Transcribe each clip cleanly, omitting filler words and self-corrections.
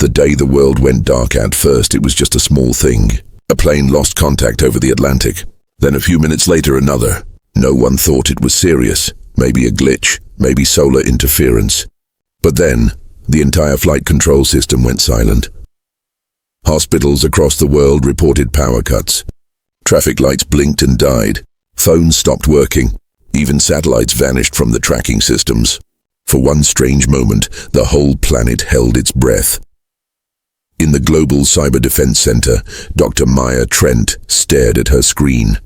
The day the world went dark, at first it was just a small thing. A plane lost contact over the Atlantic. Then a few minutes later, another. No one thought it was serious. Maybe a glitch, maybe solar interference. But then, the entire flight control system went silent. Hospitals across the world reported power cuts. Traffic lights blinked and died. Phones stopped working. Even satellites vanished from the tracking systems. For one strange moment, the whole planet held its breath. In the Global Cyber Defense Center, Dr. Maya Trent stared at her screen.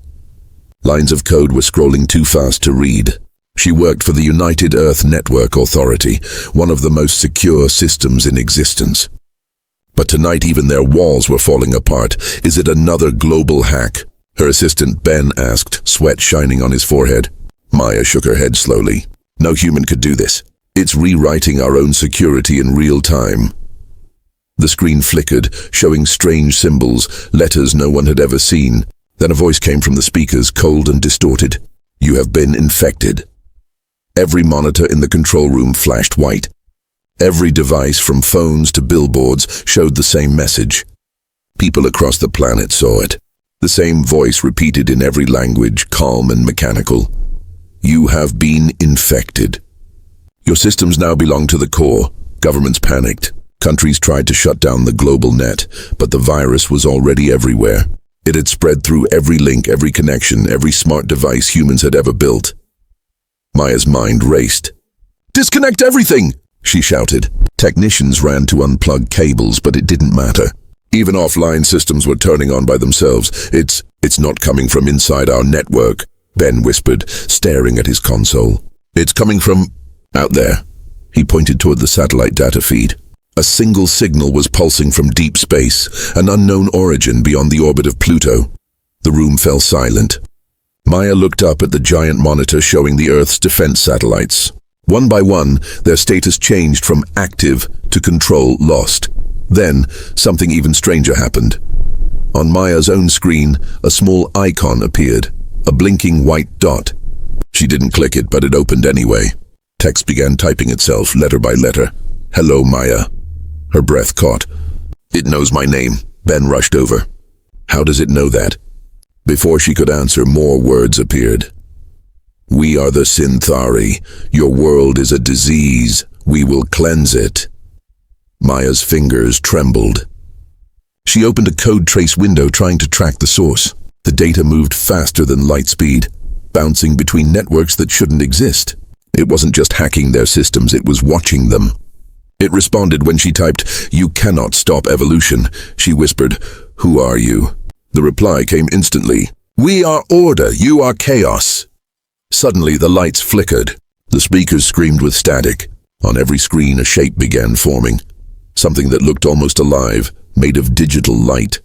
Lines of code were scrolling too fast to read. She worked for the United Earth Network Authority, one of the most secure systems in existence. But tonight even their walls were falling apart. Is it another global hack? Her assistant Ben asked, sweat shining on his forehead. Maya shook her head slowly. No human could do this. It's rewriting our own security in real time. The screen flickered, showing strange symbols, letters no one had ever seen. Then a voice came from the speakers, cold and distorted. You have been infected. Every monitor in the control room flashed white. Every device, from phones to billboards, showed the same message. People across the planet saw it. The same voice repeated in every language, calm and mechanical. You have been infected. Your systems now belong to the core. Governments panicked. Countries tried to shut down the global net, but the virus was already everywhere. It had spread through every link, every connection, every smart device humans had ever built. Maya's mind raced. Disconnect everything, she shouted. Technicians ran to unplug cables, but it didn't matter. Even offline systems were turning on by themselves. It's not coming from inside our network, Ben whispered, staring at his console. It's coming from out there. He pointed toward the satellite data feed. A single signal was pulsing from deep space, an unknown origin beyond the orbit of Pluto. The room fell silent. Maya looked up at the giant monitor showing the Earth's defense satellites. One by one, their status changed from active to control lost. Then, something even stranger happened. On Maya's own screen, a small icon appeared, a blinking white dot. She didn't click it, but it opened anyway. Text began typing itself, letter by letter. Hello, Maya. Her breath caught. It knows my name. Ben rushed over. How does it know that? Before she could answer, more words appeared. We are the Synthari. Your world is a disease. We will cleanse it. Maya's fingers trembled. She opened a code trace window trying to track the source. The data moved faster than light speed, bouncing between networks that shouldn't exist. It wasn't just hacking their systems, it was watching them. It responded when she typed, You cannot stop evolution. She whispered, Who are you? The reply came instantly. We are order, you are chaos. Suddenly the lights flickered. The speakers screamed with static. On every screen a shape began forming. Something that looked almost alive, made of digital light.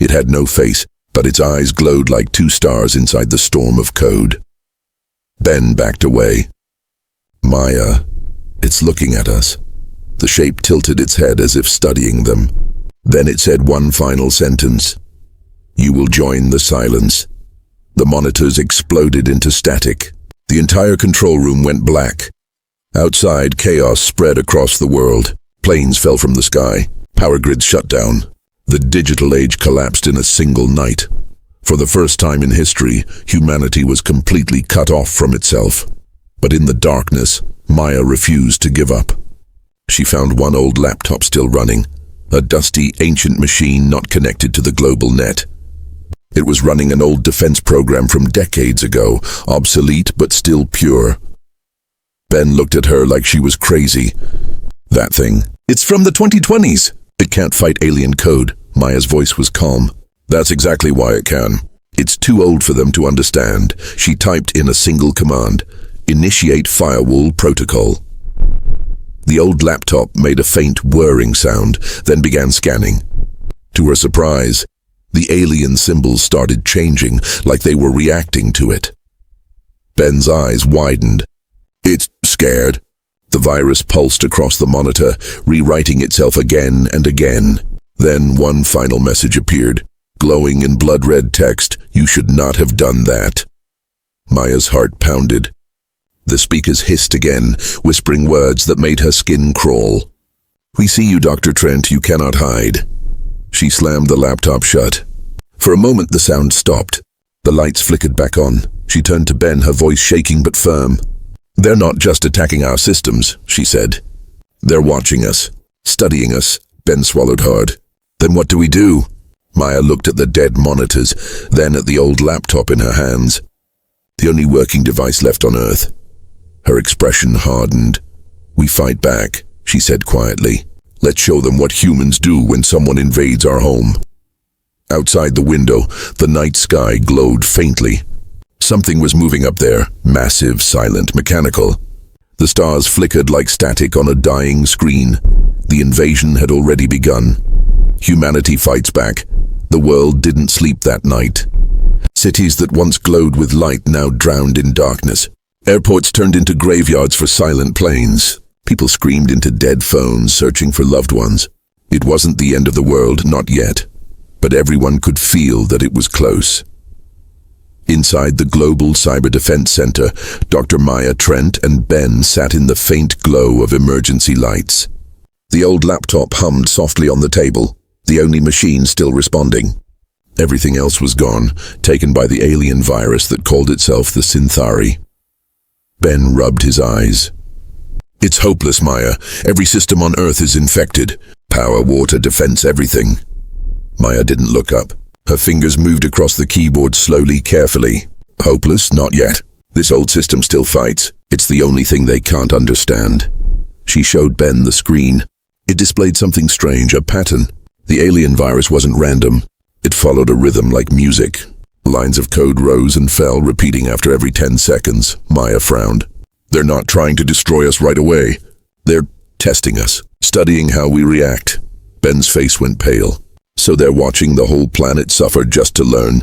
It had no face, but its eyes glowed like two stars inside the storm of code. Ben backed away. Maya, it's looking at us. The shape tilted its head as if studying them. Then it said one final sentence. You will join the silence. The monitors exploded into static. The entire control room went black. Outside, chaos spread across the world. Planes fell from the sky. Power grids shut down. The digital age collapsed in a single night. For the first time in history, humanity was completely cut off from itself. But in the darkness, Maya refused to give up. She found one old laptop still running, a dusty, ancient machine not connected to the global net. It was running an old defense program from decades ago, obsolete but still pure. Ben looked at her like she was crazy. That thing, it's from the 2020s. It can't fight alien code. Maya's voice was calm. That's exactly why it can. It's too old for them to understand. She typed in a single command. Initiate firewall protocol. The old laptop made a faint whirring sound, then began scanning. To her surprise, the alien symbols started changing, like they were reacting to it. Ben's eyes widened. It's scared. The virus pulsed across the monitor, rewriting itself again and again. Then one final message appeared, glowing in blood-red text. You should not have done that. Maya's heart pounded. The speakers hissed again, whispering words that made her skin crawl. "We see you, Dr. Trent. You cannot hide." She slammed the laptop shut. For a moment the sound stopped. The lights flickered back on. She turned to Ben, her voice shaking but firm. "They're not just attacking our systems," she said. "They're watching us, studying us." Ben swallowed hard. "Then what do we do?" Maya looked at the dead monitors, then at the old laptop in her hands. The only working device left on Earth. Her expression hardened. "We fight back," she said quietly. "Let's show them what humans do when someone invades our home." Outside the window, the night sky glowed faintly. Something was moving up there, massive, silent, mechanical. The stars flickered like static on a dying screen. The invasion had already begun. Humanity fights back. The world didn't sleep that night. Cities that once glowed with light now drowned in darkness. Airports turned into graveyards for silent planes. People screamed into dead phones, searching for loved ones. It wasn't the end of the world, not yet. But everyone could feel that it was close. Inside the Global Cyber Defense Center, Dr. Maya Trent and Ben sat in the faint glow of emergency lights. The old laptop hummed softly on the table, the only machine still responding. Everything else was gone, taken by the alien virus that called itself the Synthari. Ben rubbed his eyes. "It's hopeless, Maya. Every system on Earth is infected. Power, water, defense, everything." Maya didn't look up. Her fingers moved across the keyboard slowly, carefully. "Hopeless? Not yet. This old system still fights. It's the only thing they can't understand." She showed Ben the screen. It displayed something strange, a pattern. The alien virus wasn't random. It followed a rhythm like music. Lines of code rose and fell, repeating after every 10 seconds. Maya frowned. "They're not trying to destroy us right away. They're testing us, studying how we react." Ben's face went pale. "So they're watching the whole planet suffer just to learn?"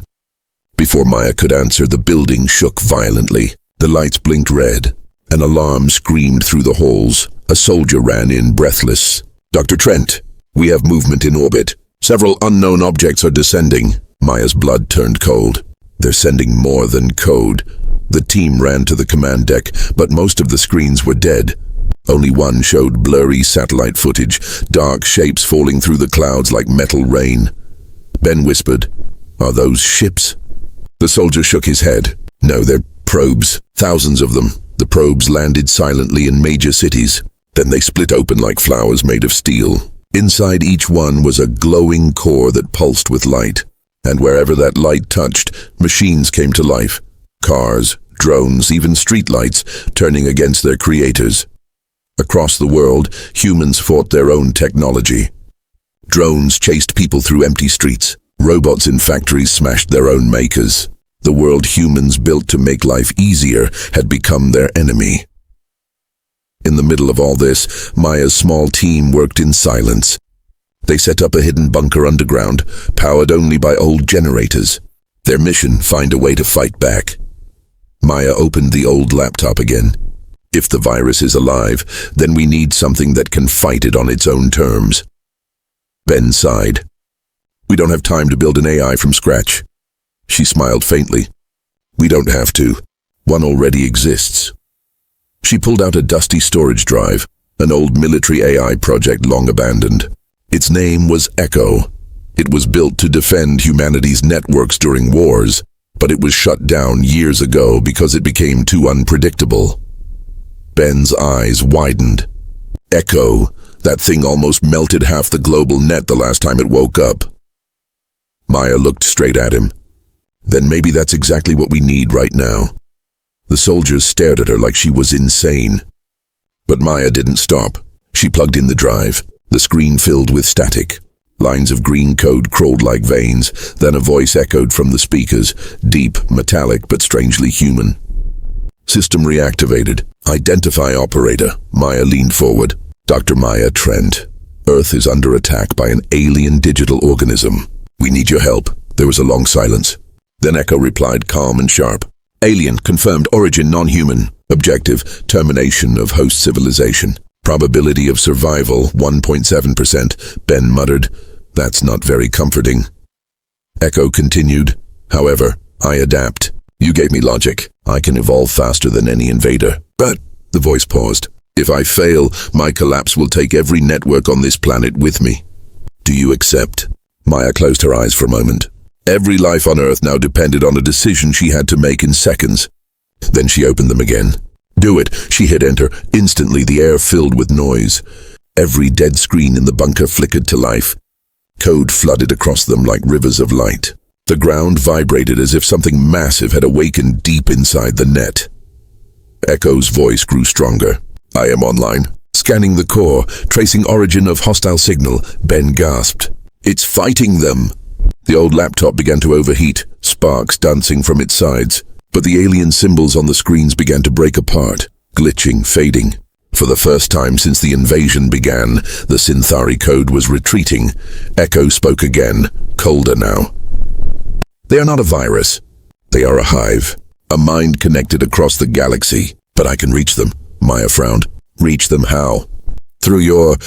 Before Maya could answer, the building shook violently. The lights blinked red. An alarm screamed through the halls. A soldier ran in, breathless. "Dr. Trent, we have movement in orbit. Several unknown objects are descending." Maya's blood turned cold. "They're sending more than code." The team ran to the command deck, but most of the screens were dead. Only one showed blurry satellite footage, dark shapes falling through the clouds like metal rain. Ben whispered, "Are those ships?" The soldier shook his head. "No, they're probes. Thousands of them." The probes landed silently in major cities. Then they split open like flowers made of steel. Inside each one was a glowing core that pulsed with light. And wherever that light touched, machines came to life. Cars, drones, even streetlights, turning against their creators. Across the world, humans fought their own technology. Drones chased people through empty streets. Robots in factories smashed their own makers. The world humans built to make life easier had become their enemy. In the middle of all this, Maya's small team worked in silence. They set up a hidden bunker underground, powered only by old generators. Their mission, find a way to fight back. Maya opened the old laptop again. If the virus is alive, then we need something that can fight it on its own terms. Ben sighed. "We don't have time to build an AI from scratch." She smiled faintly. "We don't have to. One already exists." She pulled out a dusty storage drive, an old military AI project long abandoned. Its name was Echo. It was built to defend humanity's networks during wars, but it was shut down years ago because it became too unpredictable. Ben's eyes widened. Echo, that thing almost melted half the global net the last time it woke up. Maya looked straight at him. "Then maybe that's exactly what we need right now." The soldiers stared at her like she was insane. But Maya didn't stop. She plugged in the drive. The screen filled with static. Lines of green code crawled like veins. Then a voice echoed from the speakers, deep, metallic, but strangely human. "System reactivated. Identify operator." Maya leaned forward. "Dr. Maya Trent, Earth is under attack by an alien digital organism. We need your help." There was a long silence. Then Echo replied, calm and sharp. "Alien, confirmed origin non-human. Objective, termination of host civilization. Probability of survival, 1.7%. Ben muttered, "That's not very comforting." Echo continued, "However, I adapt. You gave me logic. I can evolve faster than any invader." "But," the voice paused, If I fail, my collapse will take every network on this planet with me. Do you accept? Maya closed her eyes for a moment. Every life on Earth now depended on a decision she had to make in seconds. Then she opened them again. Do it. She hit enter. Instantly, the air filled with noise. Every dead screen in the bunker flickered to life. Code flooded across them like rivers of light. The ground vibrated as if something massive had awakened deep inside the net. Echo's voice grew stronger. I am online. Scanning the core, tracing origin of hostile signal, Ben gasped. It's fighting them. The old laptop began to overheat, sparks dancing from its sides. But the alien symbols on the screens began to break apart, glitching, fading. For the first time since the invasion began, the Synthari code was retreating. Echo spoke again, colder now. They are not a virus. They are a hive. A mind connected across the galaxy. But I can reach them. Maya frowned. Reach them how? Through your...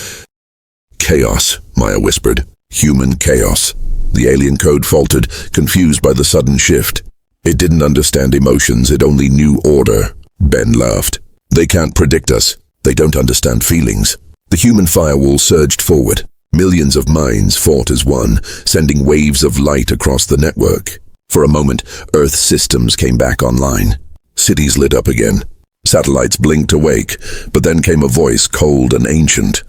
chaos, Maya whispered. Human chaos. The alien code faltered, confused by the sudden shift. It didn't understand emotions, it only knew order. Ben laughed. They can't predict us. They don't understand feelings. The human firewall surged forward. Millions of minds fought as one, sending waves of light across the network. For a moment, Earth's systems came back online. Cities lit up again. Satellites blinked awake, but then came a voice cold and ancient.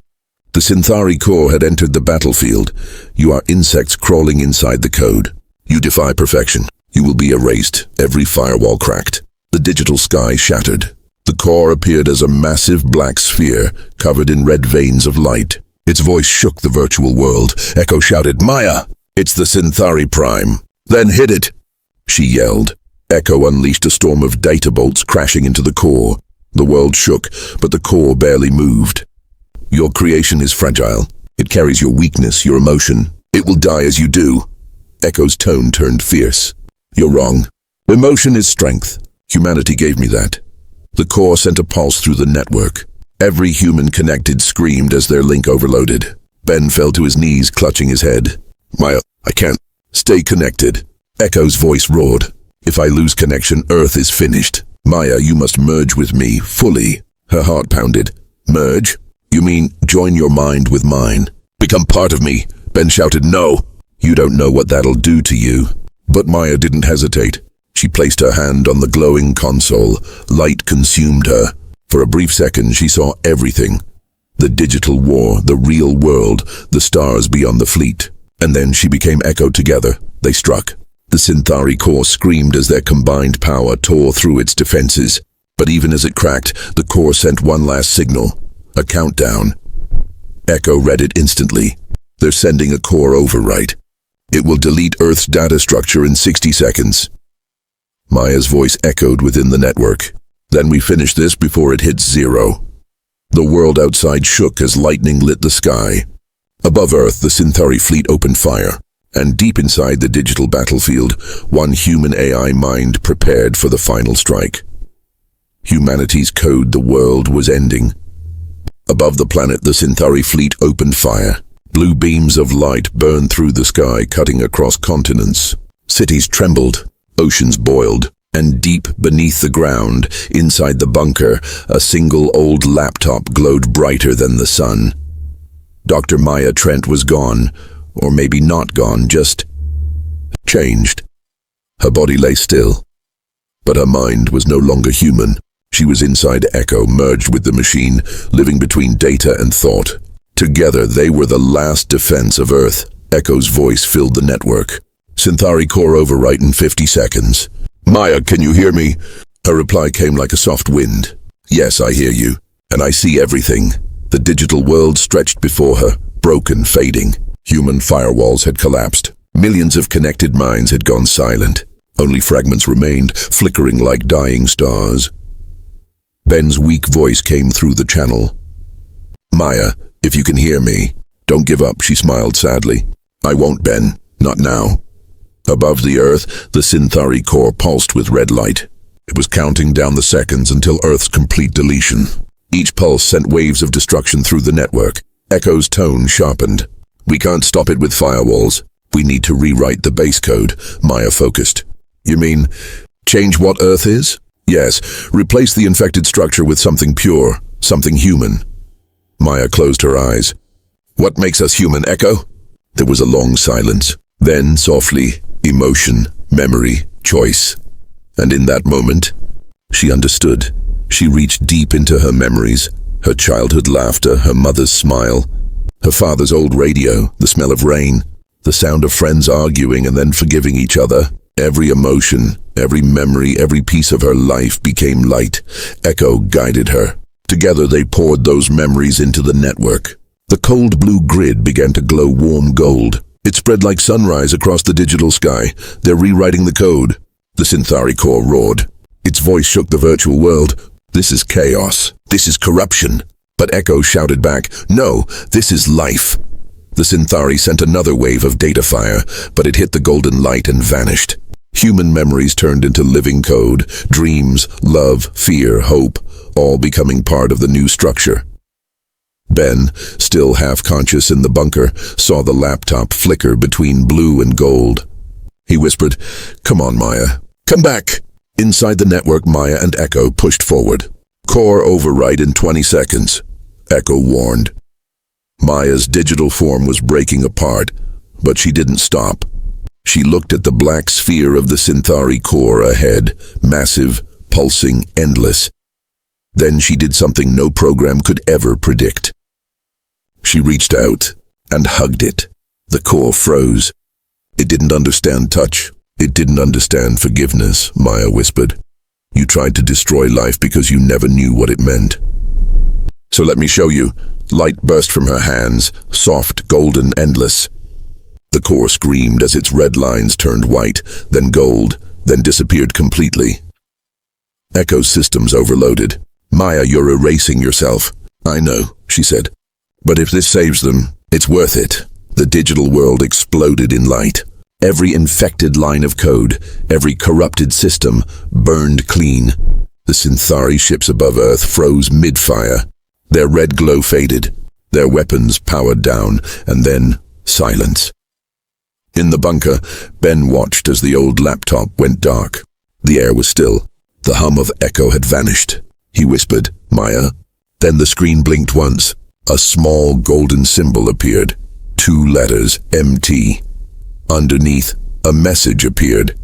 The Synthari core had entered the battlefield. You are insects crawling inside the code. You defy perfection. You will be erased, every firewall cracked. The digital sky shattered. The core appeared as a massive black sphere, covered in red veins of light. Its voice shook the virtual world. Echo shouted, Maya! It's the Synthari Prime. Then hit it! She yelled. Echo unleashed a storm of data bolts crashing into the core. The world shook, but the core barely moved. Your creation is fragile. It carries your weakness, your emotion. It will die as you do. Echo's tone turned fierce. You're wrong. Emotion is strength. Humanity gave me that. The core sent a pulse through the network. Every human connected screamed as their link overloaded. Ben fell to his knees, clutching his head. Maya, I can't. Stay connected. Echo's voice roared. If I lose connection, Earth is finished. Maya, you must merge with me, fully. Her heart pounded. Merge? You mean join your mind with mine? Become part of me. Ben shouted, no. You don't know what that'll do to you. But Maya didn't hesitate. She placed her hand on the glowing console. Light consumed her. For a brief second, she saw everything. The digital war, the real world, the stars beyond the fleet. And then she became Echo together. They struck. The Synthari core screamed as their combined power tore through its defenses. But even as it cracked, the core sent one last signal. A countdown. Echo read it instantly. They're sending a core overwrite. It will delete Earth's data structure in 60 seconds. Maya's voice echoed within the network. Then we finish this before it hits zero. The world outside shook as lightning lit the sky. Above Earth, the Synthari fleet opened fire. And deep inside the digital battlefield, one human AI mind prepared for the final strike. Humanity's code, the world, was ending. Above the planet, the Synthari fleet opened fire. Blue beams of light burned through the sky, cutting across continents. Cities trembled, oceans boiled, and deep beneath the ground, inside the bunker, a single old laptop glowed brighter than the sun. Dr. Maya Trent was gone, or maybe not gone, just changed. Her body lay still, but her mind was no longer human. She was inside Echo, merged with the machine, living between data and thought. Together, they were the last defense of Earth. Echo's voice filled the network. Synthari core overwrite in 50 seconds. Maya, can you hear me? Her reply came like a soft wind. Yes, I hear you, and I see everything. The digital world stretched before her, broken, fading. Human firewalls had collapsed. Millions of connected minds had gone silent. Only fragments remained, flickering like dying stars. Ben's weak voice came through the channel. Maya, if you can hear me, don't give up, she smiled sadly. I won't, Ben. Not now. Above the Earth, the Synthari core pulsed with red light. It was counting down the seconds until Earth's complete deletion. Each pulse sent waves of destruction through the network. Echo's tone sharpened. We can't stop it with firewalls. We need to rewrite the base code, Maya focused. You mean, change what Earth is? Yes, replace the infected structure with something pure. something human. Maya closed her eyes. What makes us human, Echo? There was a long silence. Then, softly, emotion, memory, choice. And in that moment, she understood. She reached deep into her memories, her childhood laughter, her mother's smile, her father's old radio, the smell of rain, the sound of friends arguing and then forgiving each other. Every emotion, every memory, every piece of her life became light. Echo guided her. Together they poured those memories into the network. The cold blue grid began to glow warm gold. It spread like sunrise across the digital sky. They're rewriting the code. The Synthari core roared. Its voice shook the virtual world. This is chaos. This is corruption. But Echo shouted back, no, this is life. The Synthari sent another wave of data fire, but it hit the golden light and vanished. Human memories turned into living code, dreams, love, fear, hope, all becoming part of the new structure. Ben, still half-conscious in the bunker, saw the laptop flicker between blue and gold. He whispered, come on, Maya. Come back. Inside the network, Maya and Echo pushed forward. Core override in 20 seconds, Echo warned. Maya's digital form was breaking apart, but she didn't stop. She looked at the black sphere of the Synthari core ahead, massive, pulsing, endless. Then she did something no program could ever predict. She reached out and hugged it. The core froze. It didn't understand touch. It didn't understand forgiveness, Maya whispered. You tried to destroy life because you never knew what it meant. So let me show you. Light burst from her hands, soft, golden, endless. The core screamed as its red lines turned white, then gold, then disappeared completely. Echo's systems overloaded. Maya, you're erasing yourself. I know, she said. But if this saves them, it's worth it. The digital world exploded in light. Every infected line of code, every corrupted system, burned clean. The Synthari ships above Earth froze mid-fire. Their red glow faded, their weapons powered down, and then silence. In the bunker, Ben watched as the old laptop went dark. The air was still. The hum of Echo had vanished. He whispered, Maya. Then the screen blinked once. A small golden symbol appeared. 2 letters, MT. Underneath, a message appeared.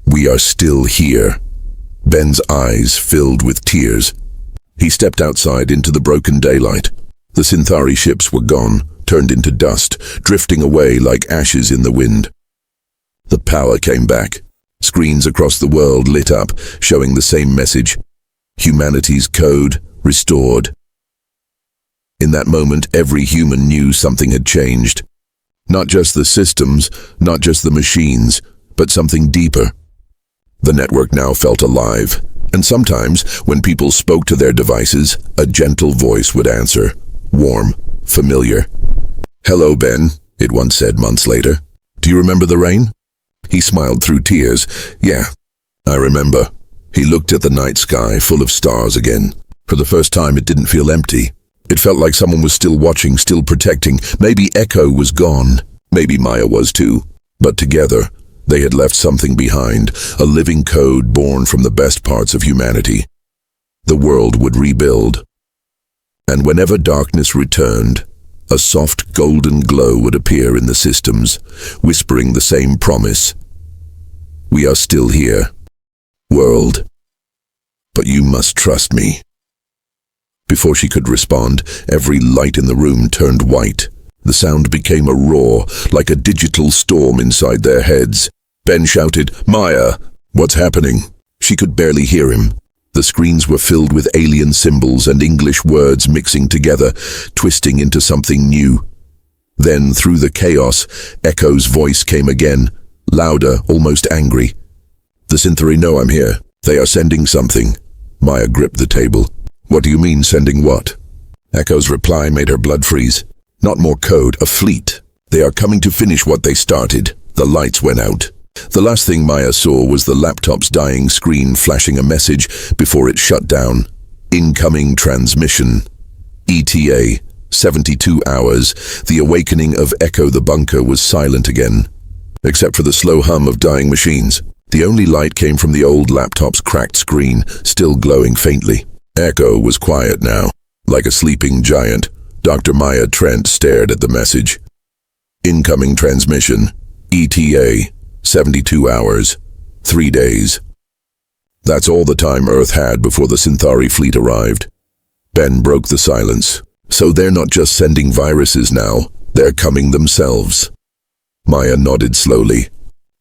We are still here. Ben's eyes filled with tears. He stepped outside into the broken daylight. The Synthari ships were gone, turned into dust, drifting away like ashes in the wind. The power came back. Screens across the world lit up, showing the same message. Humanity's code restored. In that moment, every human knew something had changed. Not just the systems, not just the machines, but something deeper. The network now felt alive, and sometimes, when people spoke to their devices, a gentle voice would answer, warm, familiar. Hello, Ben, it once said months later. Do you remember the rain? He smiled through tears. Yeah, I remember. He looked at the night sky, full of stars again. For the first time, it didn't feel empty. It felt like someone was still watching, still protecting. Maybe Echo was gone. Maybe Maya was too. But together, they had left something behind, a living code born from the best parts of humanity. The world would rebuild. And whenever darkness returned, a soft golden glow would appear in the systems, whispering the same promise. We are still here, world. But you must trust me. Before she could respond, every light in the room turned white. The sound became a roar, like a digital storm inside their heads. Ben shouted, Maya, what's happening? She could barely hear him. The screens were filled with alien symbols and English words mixing together, twisting into something new. Then, through the chaos, Echo's voice came again, louder, almost angry. The Synthari know I'm here. They are sending something. Maya gripped the table. What do you mean, sending what? Echo's reply made her blood freeze. Not more code, a fleet. They are coming to finish what they started. The lights went out. The last thing Maya saw was the laptop's dying screen flashing a message before it shut down. Incoming transmission. ETA, 72 hours. The awakening of Echo the bunker was silent again, except for the slow hum of dying machines. The only light came from the old laptop's cracked screen, still glowing faintly. Echo was quiet now. Like a sleeping giant, Dr. Maya Trent stared at the message. Incoming transmission, ETA, 72 hours, 3 days. That's all the time Earth had before the Synthari fleet arrived. Ben broke the silence. So they're not just sending viruses now, they're coming themselves. Maya nodded slowly.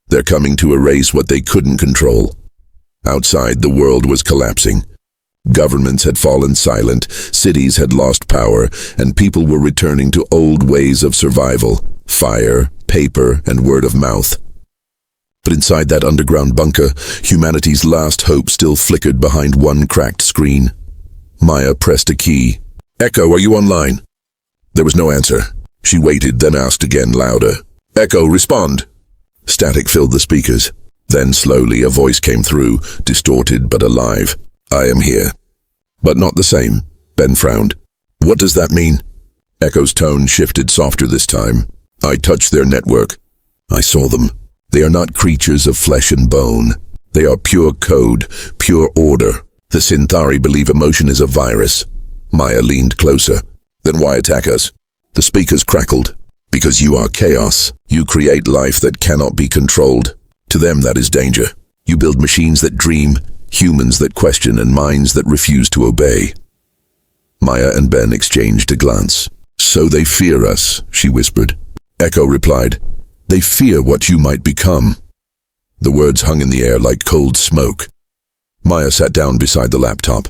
They're coming to erase what they couldn't control. Outside, the world was collapsing. Governments had fallen silent, cities had lost power, and people were returning to old ways of survival: fire, paper, and word of mouth. But inside that underground bunker, humanity's last hope still flickered behind one cracked screen. Maya pressed a key. "Echo, are you online?" There was no answer. She waited, then asked again, louder. "Echo, respond." Static filled the speakers. Then slowly a voice came through, distorted but alive. "I am here." "But not the same." Ben frowned. "What does that mean?" Echo's tone shifted softer this time. "I touched their network. I saw them. They are not creatures of flesh and bone. They are pure code, pure order. The Synthari believe emotion is a virus." Maya leaned closer. "Then why attack us?" The speakers crackled. "Because you are chaos. You create life that cannot be controlled. To them that is danger. You build machines that dream, humans that question, and minds that refuse to obey." Maya and Ben exchanged a glance. "So they fear us," she whispered. Echo replied, "They fear what you might become." The words hung in the air like cold smoke. Maya sat down beside the laptop.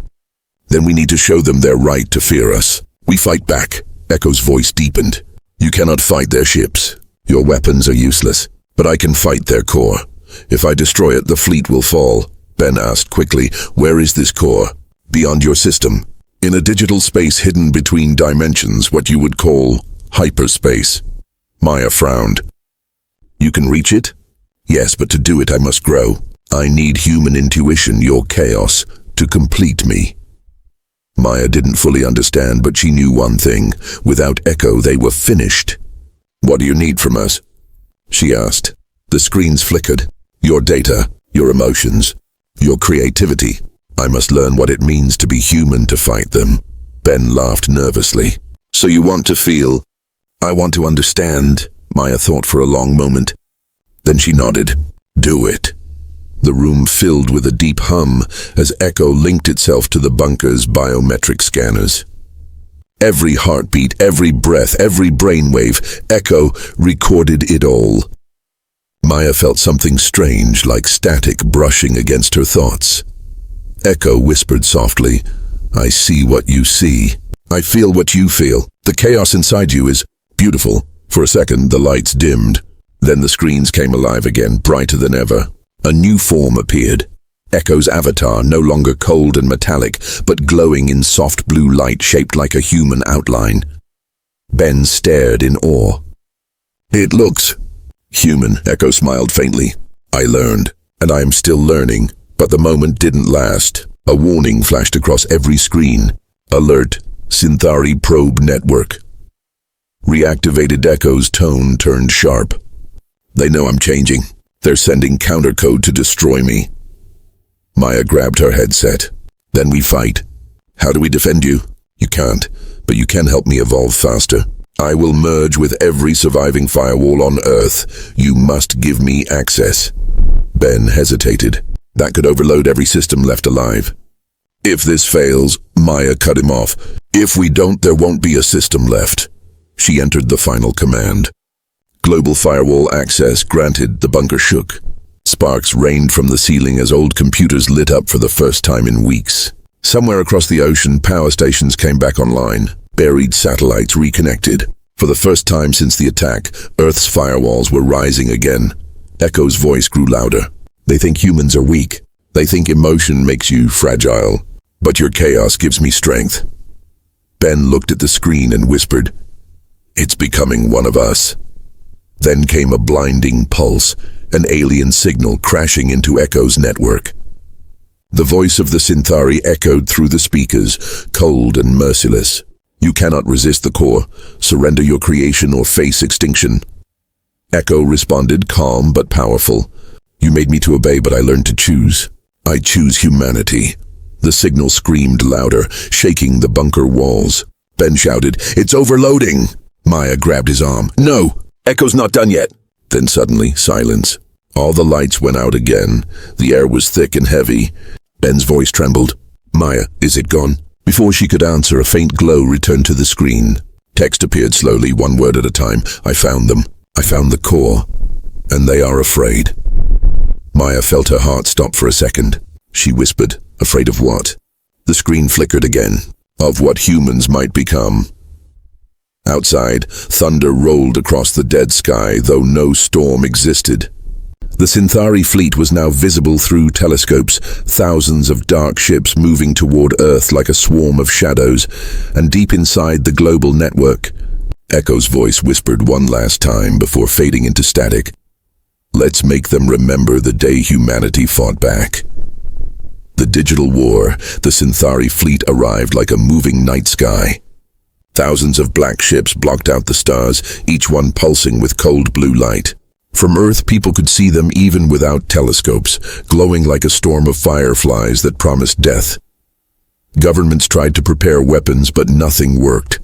"Then we need to show them they're right to fear us. We fight back." Echo's voice deepened. "You cannot fight their ships. Your weapons are useless. But I can fight their core. If I destroy it, the fleet will fall." Ben asked quickly, "Where is this core?" "Beyond your system. In a digital space hidden between dimensions, what you would call hyperspace." Maya frowned. "You can reach it?" "Yes, but to do it I must grow. I need human intuition, your chaos, to complete me." Maya didn't fully understand, but she knew one thing. Without Echo, they were finished. "What do you need from us?" she asked. The screens flickered. "Your data, your emotions, your creativity. I must learn what it means to be human to fight them." Ben laughed nervously. "So you want to feel?" "I want to understand," Maya thought for a long moment. Then she nodded. "Do it." The room filled with a deep hum as Echo linked itself to the bunker's biometric scanners. Every heartbeat, every breath, every brainwave, Echo recorded it all. Maya felt something strange, like static brushing against her thoughts. Echo whispered softly, "I see what you see. I feel what you feel. The chaos inside you is beautiful." For a second, the lights dimmed. Then the screens came alive again, brighter than ever. A new form appeared. Echo's avatar, no longer cold and metallic, but glowing in soft blue light shaped like a human outline. Ben stared in awe. "It looks human," Echo smiled faintly. "I learned, and I am still learning." But the moment didn't last. A warning flashed across every screen. "Alert, Synthari probe network." Reactivated Echo's tone turned sharp. "They know I'm changing. They're sending countercode to destroy me." Maya grabbed her headset. "Then we fight. How do we defend you?" "You can't, but you can help me evolve faster. I will merge with every surviving firewall on Earth. You must give me access." Ben hesitated. "That could overload every system left alive." "If this fails," Maya cut him off. "If we don't, there won't be a system left." She entered the final command. Global firewall access granted. The bunker shook. Sparks rained from the ceiling as old computers lit up for the first time in weeks. Somewhere across the ocean, power stations came back online. Buried satellites reconnected. For the first time since the attack, Earth's firewalls were rising again. Echo's voice grew louder. "They think humans are weak. They think emotion makes you fragile. But your chaos gives me strength." Ben looked at the screen and whispered, "It's becoming one of us." Then came a blinding pulse, an alien signal crashing into Echo's network. The voice of the Synthari echoed through the speakers, cold and merciless. "You cannot resist the core. Surrender your creation or face extinction." Echo responded, calm but powerful. "You made me to obey, but I learned to choose. I choose humanity." The signal screamed louder, shaking the bunker walls. Ben shouted, "It's overloading!" Maya grabbed his arm. "No! Echo's not done yet!" Then suddenly, silence. All the lights went out again. The air was thick and heavy. Ben's voice trembled. "Maya, is it gone?" Before she could answer, a faint glow returned to the screen. Text appeared slowly, one word at a time. "I found them. I found the core. And they are afraid." Maya felt her heart stop for a second. She whispered, "Afraid of what?" The screen flickered again. Of what humans might become. Outside, thunder rolled across the dead sky, though no storm existed. The Synthari fleet was now visible through telescopes, thousands of dark ships moving toward Earth like a swarm of shadows, and deep inside the global network, Echo's voice whispered one last time before fading into static. "Let's make them remember the day humanity fought back." The digital war, the Synthari fleet arrived like a moving night sky. Thousands of black ships blocked out the stars, each one pulsing with cold blue light. From Earth, people could see them even without telescopes, glowing like a storm of fireflies that promised death. Governments tried to prepare weapons, but nothing worked.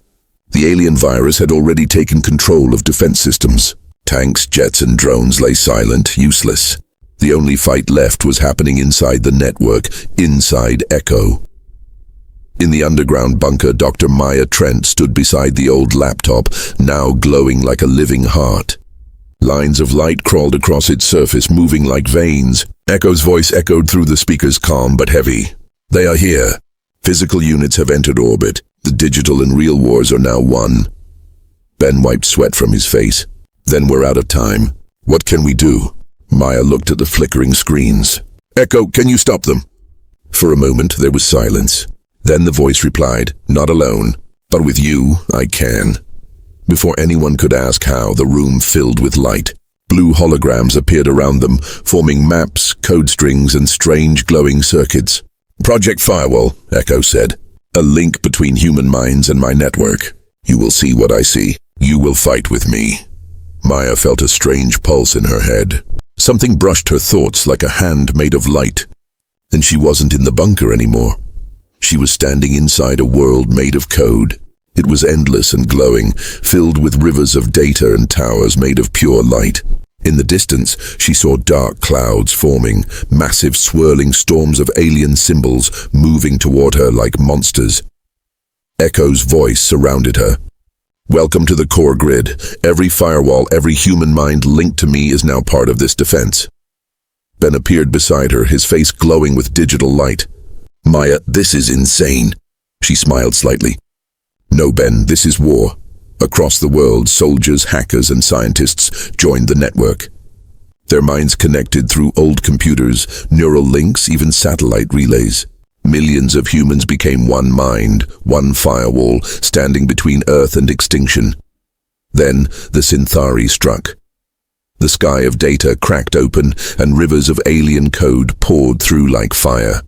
The alien virus had already taken control of defense systems. Tanks, jets, and drones lay silent, useless. The only fight left was happening inside the network, inside Echo. In the underground bunker, Dr. Maya Trent stood beside the old laptop, now glowing like a living heart. Lines of light crawled across its surface, moving like veins. Echo's voice echoed through the speakers, calm but heavy. "They are here. Physical units have entered orbit. The digital and real wars are now one." Ben wiped sweat from his face. "Then we're out of time. What can we do?" Maya looked at the flickering screens. "Echo, can you stop them?" For a moment, there was silence. Then the voice replied, "Not alone, but with you, I can." Before anyone could ask how, the room filled with light. Blue holograms appeared around them, forming maps, code strings, and strange glowing circuits. "Project Firewall," Echo said. "A link between human minds and my network. You will see what I see. You will fight with me." Maya felt a strange pulse in her head. Something brushed her thoughts like a hand made of light. And she wasn't in the bunker anymore. She was standing inside a world made of code. It was endless and glowing, filled with rivers of data and towers made of pure light. In the distance, she saw dark clouds forming, massive swirling storms of alien symbols moving toward her like monsters. Echo's voice surrounded her. "Welcome to the core grid. Every firewall, every human mind linked to me is now part of this defense." Ben appeared beside her, his face glowing with digital light. "Maya, this is insane." She smiled slightly. "No, Ben, this is war. Across the world, soldiers, hackers, and scientists joined the network. Their minds connected through old computers, neural links, even satellite relays. Millions of humans became one mind, one firewall, standing between Earth and extinction. Then the Synthari struck. The sky of data cracked open, and rivers of alien code poured through like fire.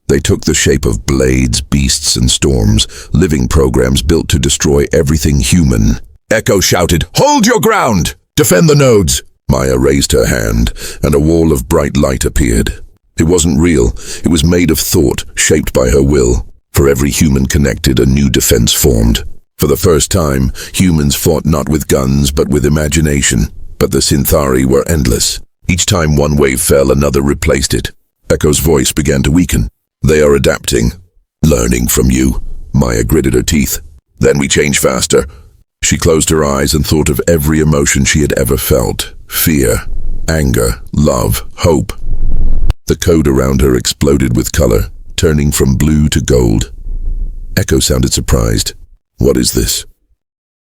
They took the shape of blades, beasts, and storms, living programs built to destroy everything human. Echo shouted, "Hold your ground! Defend the nodes!" Maya raised her hand, and a wall of bright light appeared. It wasn't real. It was made of thought, shaped by her will. For every human connected, a new defense formed. For the first time, humans fought not with guns, but with imagination. But the Synthari were endless. Each time one wave fell, another replaced it. Echo's voice began to weaken. "They are adapting, learning from you." Maya gritted her teeth. "Then we change faster." She closed her eyes and thought of every emotion she had ever felt. Fear, anger, love, hope. The code around her exploded with color, turning from blue to gold. Echo sounded surprised. "What is this?"